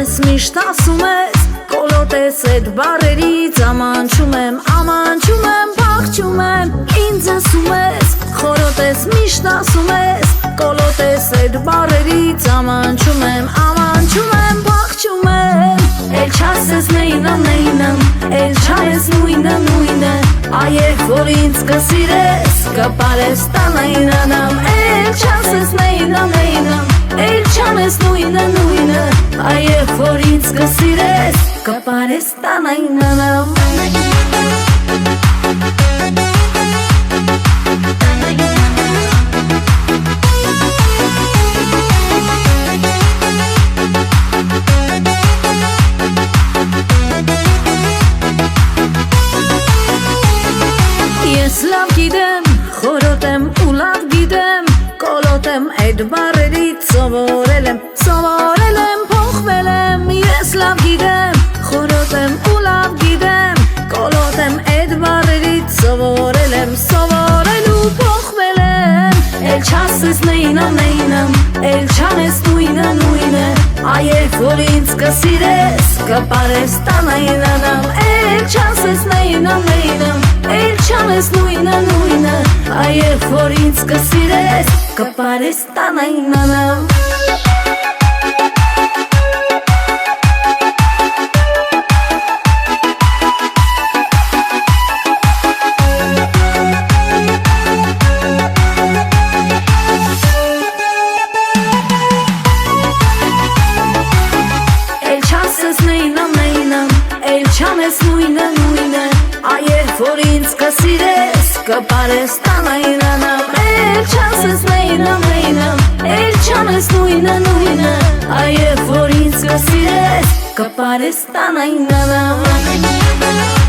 ես միշտ ասում ես, կոլոտ ես էդ բարերից, ամանչում եմ, փախչում եմ, ինձ ասում ես, խորոտ ես միշտ ասում ես, կոլոտ ես էդ բարերից, ամանչում եմ, փախչում եմ, էլ չասես նեյնամ, էլ չանես նույնը, այև որ ինձ կսիրես, կպարես տանայնանամ, էլ չասես նեյնամ, էլ չանես նույնը, այև որ ինձ կսիրես, կպարես տանայնանամ Ես լավ գիտեմ, խորոտ եմ ու լավ գիտեմ, կոլոտ եմ էդ բարերից, սովորել եմ, փոխվել եմ Ես լավ գիտեմ, խորոտ եմ ու լավ գիտեմ, կոլոտ եմ էդ բարերից, սովորել եմ, փոխվել եմ Էլ չասես նեյնամ, էլ չանես նույնը, այև որ ինձ կսիրես, կպարես տանայնանամ Էլ չասես նեյնամ, էլ չանես նույնը, այև որ ինձ կսիրես, կպարես տանայնանամ Էլ չանես նույնը, այև որ ինձ կսիրես, կպարես տանայնանամ Էլ չասես նեյնամ, էլ չանես նույնը, այև որ ինձ կսիրես, կպարես տանայնանամ